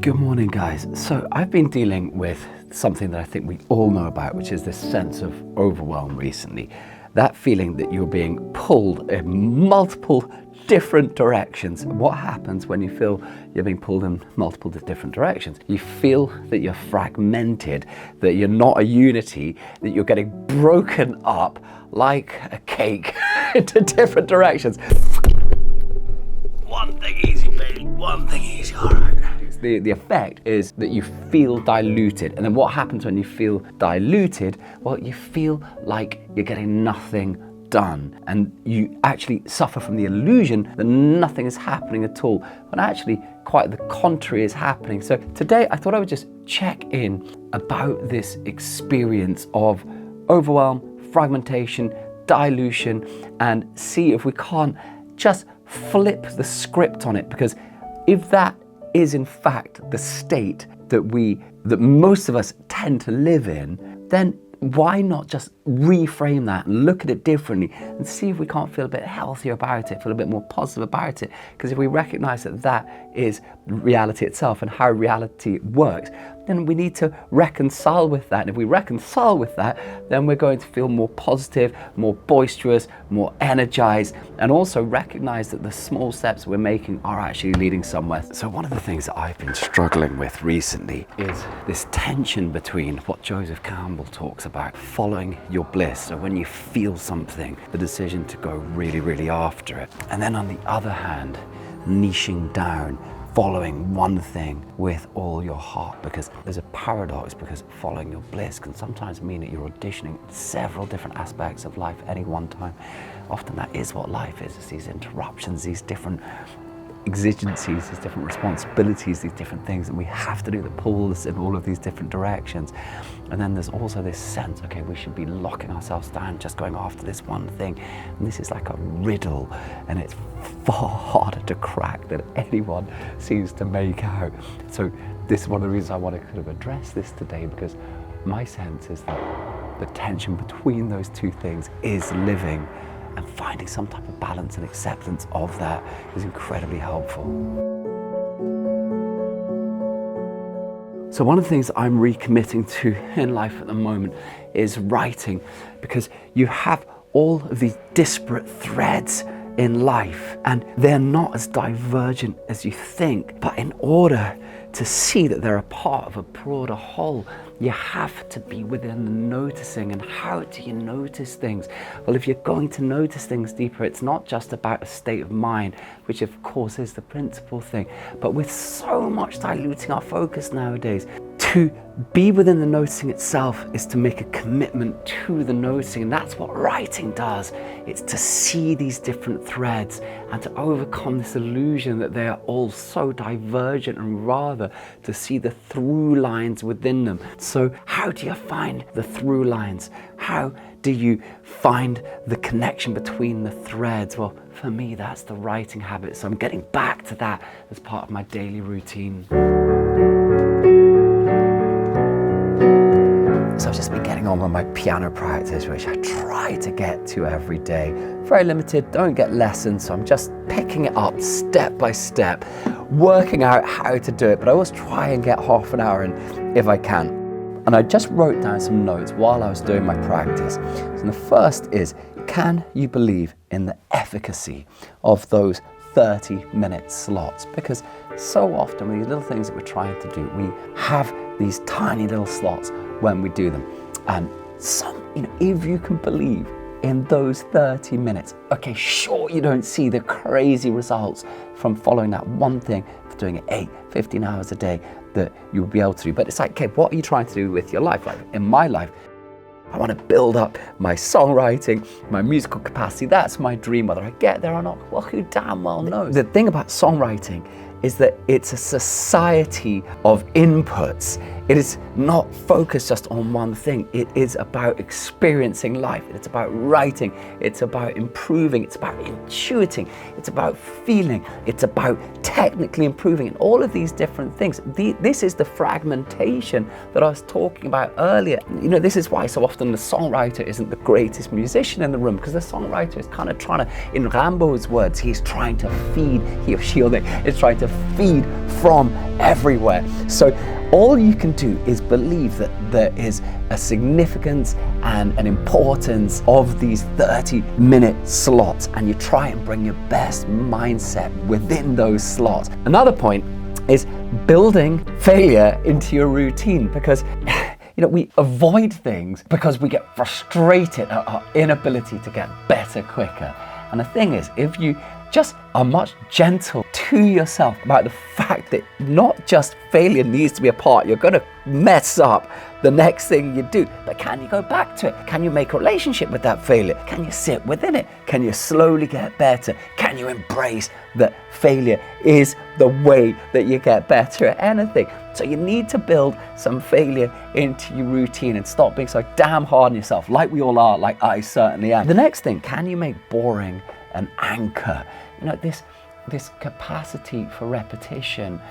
Good morning, guys. So I've been dealing with something that I think we all know about, which is this sense of overwhelm recently. That feeling that you're being pulled in multiple different directions. What happens when you feel you're being pulled in multiple different directions? You feel that you're fragmented, that you're not a unity, that you're getting broken up like a cake into different directions. One thing easy, baby. One thing easy, all right. The effect is that you feel diluted. And then what happens when you feel diluted? Well, you feel like you're getting nothing done. And you actually suffer from the illusion that nothing is happening at all, when actually quite the contrary is happening. So today I thought I would just check in about this experience of overwhelm, fragmentation, dilution, and see if we can't just flip the script on it. Because if that is in fact the state that most of us tend to live in, then why not just reframe that and look at it differently and see if we can't feel a bit healthier about it, feel a bit more positive about it? Because if we recognize that that is reality itself and how reality works, then we need to reconcile with that. And if we reconcile with that, then we're going to feel more positive, more boisterous, more energized, and also recognize that the small steps we're making are actually leading somewhere. So one of the things that I've been struggling with recently is this tension between what Joseph Campbell talks about, following your bliss. So when you feel something, the decision to go really, really after it. And then on the other hand, niching down, following one thing with all your heart, because there's a paradox, because following your bliss can sometimes mean that you're auditioning several different aspects of life at any one time. Often that is what life is, it's these interruptions, these different exigencies, these different responsibilities, these different things, and we have to do the pulls in all of these different directions. And then there's also this sense, okay, we should be locking ourselves down, just going after this one thing. And this is like a riddle, and it's far harder to crack than anyone seems to make out. So this is one of the reasons I want to kind of address this today, because my sense is that the tension between those two things is living, and finding some type of balance and acceptance of that is incredibly helpful. So one of the things I'm recommitting to in life at the moment is writing, because you have all of these disparate threads in life and they're not as divergent as you think. But in order to see that they're a part of a broader whole, you have to be within the noticing. And how do you notice things? Well, if you're going to notice things deeper, it's not just about a state of mind, which of course is the principal thing, but with so much diluting our focus nowadays, to be within the noticing itself is to make a commitment to the noticing. And that's what writing does. It's to see these different threads and to overcome this illusion that they are all so divergent, and rather to see the through lines within them. So how do you find the through lines? How do you find the connection between the threads? Well, for me, that's the writing habit. So I'm getting back to that as part of my daily routine. So I've just been getting on with my piano practice, which I try to get to every day. Very limited, don't get lessons, so I'm just picking it up step by step, working out how to do it, but I always try and get half an hour in if I can. And I just wrote down some notes while I was doing my practice. So the first is, can you believe in the efficacy of those 30-minute slots? Because so often with these little things that we're trying to do, we have these tiny little slots when we do them. And if you can believe in those 30 minutes, okay, sure, you don't see the crazy results from following that one thing, for doing it 15 hours a day that you'll be able to do. But it's like, okay, what are you trying to do with your life? Like in my life, I want to build up my songwriting, my musical capacity. That's my dream. Whether I get there or not, well, who damn well knows? The thing about songwriting is that it's a society of inputs. it is not focused just on one thing. It is about experiencing life. It's about writing. It's about improving. It's about intuiting. It's about feeling. It's about technically improving, and all of these different things. This is the fragmentation that I was talking about earlier. You know, this is why so often the songwriter isn't the greatest musician in the room, because the songwriter is kind of trying to, in Rambo's words, he's trying to feed, he or she or they is trying to feed from everywhere. So all you can do is believe that there is a significance and an importance of these 30-minute slots, and you try and bring your best mindset within those slots. Another point is building failure into your routine, because you know, we avoid things because we get frustrated at our inability to get better quicker. And the thing is, if you just are much gentle to yourself about the fact that not just failure needs to be a part, you're going to mess up the next thing you do, but can you go back to it? Can you make a relationship with that failure? Can you sit within it? Can you slowly get better? Can you embrace that failure is the way that you get better at anything? So you need to build some failure into your routine and stop being so damn hard on yourself, like we all are, like I certainly am. The next thing, can you make boring an anchor? You know, this capacity for repetition,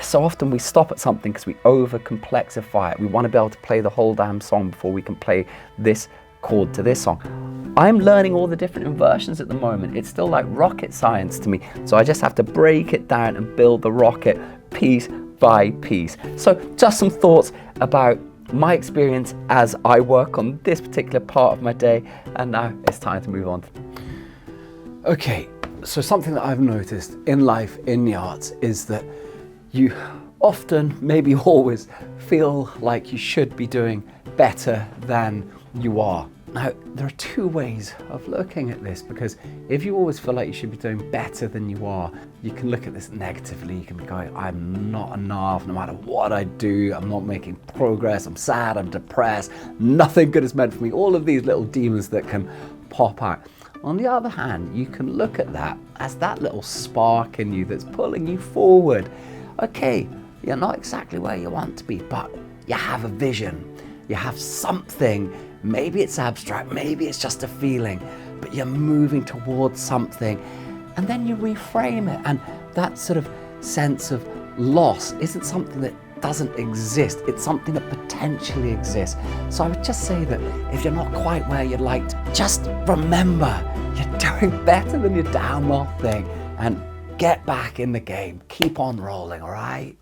so often we stop at something because we over complexify it. We want to be able to play the whole damn song before we can play this chord to this song. I'm learning all the different inversions at the moment. It's still like rocket science to me. So I just have to break it down and build the rocket piece by piece. So just some thoughts about my experience as I work on this particular part of my day, and now it's time to move on. Okay, so something that I've noticed in life, in the arts, is that you often, maybe always, feel like you should be doing better than you are. Now, there are two ways of looking at this, because if you always feel like you should be doing better than you are, you can look at this negatively. You can be going, I'm not enough, no matter what I do, I'm not making progress, I'm sad, I'm depressed, nothing good is meant for me. All of these little demons that can pop out. On the other hand, you can look at that as that little spark in you that's pulling you forward. Okay, you're not exactly where you want to be, but you have a vision, you have something. Maybe it's abstract, maybe it's just a feeling, but you're moving towards something, and then you reframe it. And that sort of sense of loss isn't something that doesn't exist, it's something that potentially exists. So I would just say that if you're not quite where you'd like to, just remember you're doing better than your damn well thing, and get back in the game. Keep on rolling, all right?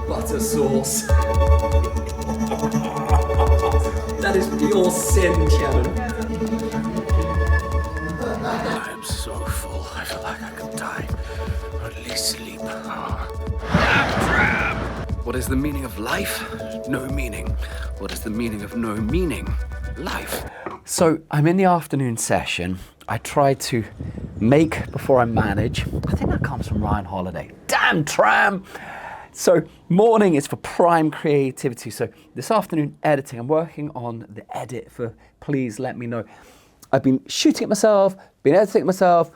Butter sauce. That is pure sin, Shannon. I'm so full. I feel like I could die, or at least sleep. What is the meaning of life? No meaning. What is the meaning of no meaning? Life. So I'm in the afternoon session. I try to make before I manage. I think that comes from Ryan Holiday. Damn tram! So morning is for prime creativity. So this afternoon editing, I'm working on the edit for Please Let Me Know. I've been shooting it myself, been editing it myself,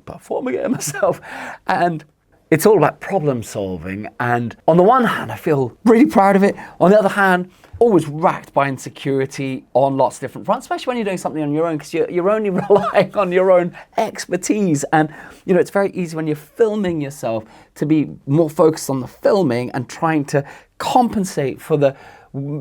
performing it myself, and it's all about problem solving. And on the one hand, I feel really proud of it. On the other hand, always racked by insecurity on lots of different fronts, especially when you're doing something on your own, because you're only relying on your own expertise. And you know, it's very easy when you're filming yourself to be more focused on the filming and trying to compensate for the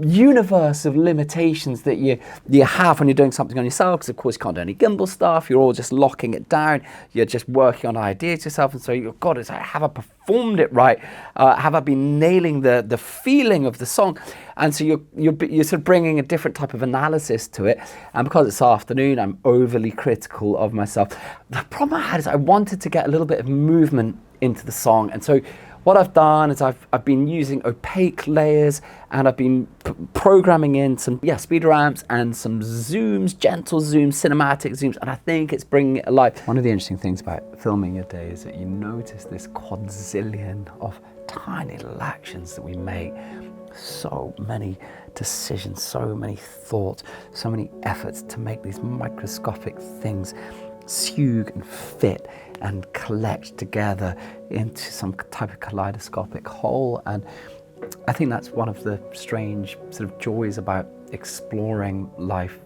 universe of limitations that you have when you're doing something on yourself, because of course you can't do any gimbal stuff, you're all just locking it down, you're just working on ideas yourself, and so you've got to say, have I performed it right? Have I been nailing the feeling of the song? And so you're sort of bringing a different type of analysis to it, and because it's afternoon, I'm overly critical of myself. The problem I had is I wanted to get a little bit of movement into the song, and so what I've done is I've been using opaque layers, and I've been programming in some speed ramps and some zooms, gentle zooms, cinematic zooms, and I think it's bringing it alive. One of the interesting things about filming your day is that you notice this quadzillion of tiny little actions that we make, so many decisions, so many thoughts, so many efforts to make these microscopic things suge and fit and collect together into some type of kaleidoscopic whole. And I think that's one of the strange sort of joys about exploring life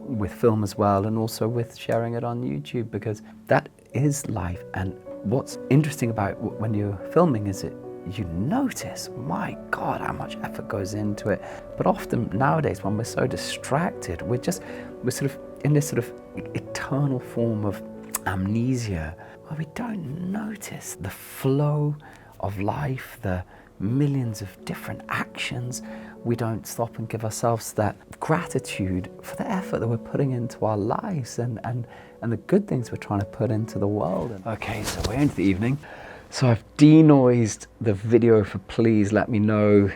with film as well, and also with sharing it on YouTube, because that is life. And what's interesting about when you're filming is that you notice, my God, how much effort goes into it. But often nowadays, when we're so distracted, we're sort of in this sort of eternal form of amnesia, where we don't notice the flow of life, the millions of different actions. We don't stop and give ourselves that gratitude for the effort that we're putting into our lives and the good things we're trying to put into the world. Okay, so we're into the evening. So I've denoised the video for please let me know.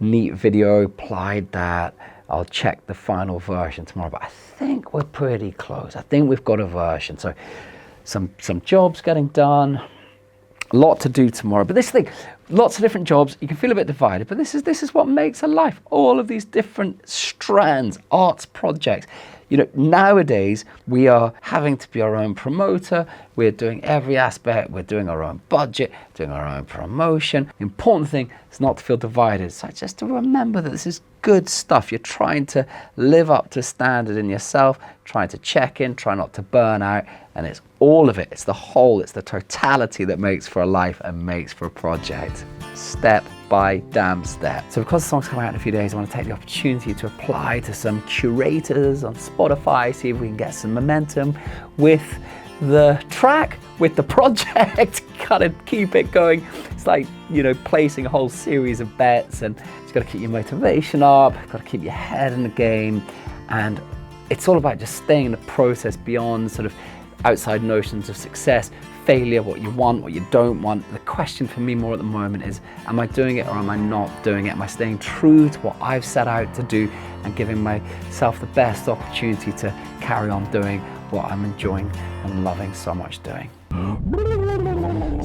Neat video, applied that. I'll check the final version tomorrow, but I think we're pretty close. I think we've got a version. So some jobs getting done. A lot to do tomorrow, but this thing, lots of different jobs. You can feel a bit divided, but this is what makes a life. All of these different strands, arts projects. You know, nowadays we are having to be our own promoter. We're doing every aspect. We're doing our own budget, doing our own promotion. The important thing is not to feel divided. So just to remember that this is good stuff. You're trying to live up to standard in yourself, trying to check in, try not to burn out. And it's all of it. It's the whole, it's the totality that makes for a life and makes for a project. Step by damn step. So because the song's coming out in a few days, I want to take the opportunity to apply to some curators on Spotify, see if we can get some momentum with the track, with the project. Gotta keep it going. It's like, you know, placing a whole series of bets, and it's got to keep your motivation up, got to keep your head in the game. And it's all about just staying in the process beyond sort of outside notions of success, failure, what you want, what you don't want. The question for me more at the moment is, am I doing it or am I not doing it? Am I staying true to what I've set out to do and giving myself the best opportunity to carry on doing what I'm enjoying and loving so much doing?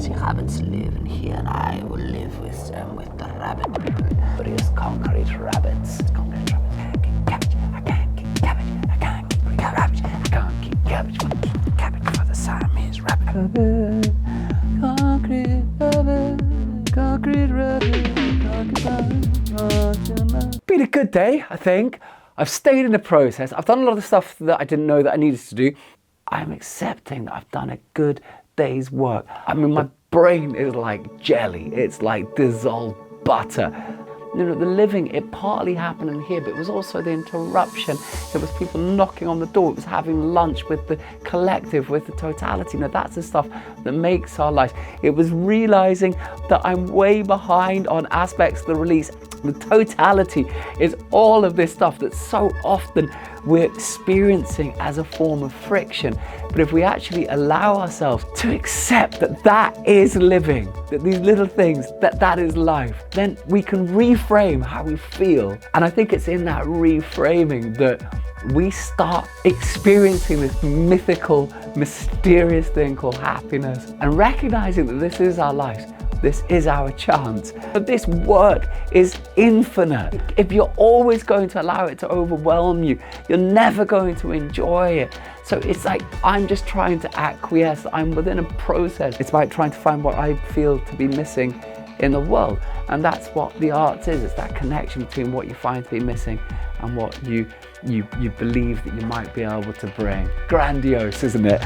See, rabbits live in here, and I will live with them, with the rabbit herd. But it's concrete rabbits. Concrete rabbits. I can't keep cabbage. I can't keep cabbage. I can't keep cabbage. I can't keep cabbage for the Siamese rabbit. Concrete rabbit. Concrete rabbit. Been a good day, I think. I've stayed in the process. I've done a lot of the stuff that I didn't know that I needed to do. I'm accepting that I've done a good day's work. I mean, my brain is like jelly. It's like dissolved butter. You know, the living, it partly happened in here, but it was also the interruption. It was people knocking on the door. It was having lunch with the collective, with the totality. You know, that's the stuff that makes our life. It was realizing that I'm way behind on aspects of the release. The totality is all of this stuff that so often we're experiencing as a form of friction. But if we actually allow ourselves to accept that that is living, that these little things, that is life, then we can reframe how we feel. And I think it's in that reframing that we start experiencing this mythical, mysterious thing called happiness, and recognizing that this is our lives. This is our chance. But this work is infinite. If you're always going to allow it to overwhelm you, you're never going to enjoy it. So it's like, I'm just trying to acquiesce. I'm within a process. It's about trying to find what I feel to be missing in the world. And that's what the arts is. It's that connection between what you find to be missing and what you believe that you might be able to bring. Grandiose, isn't it?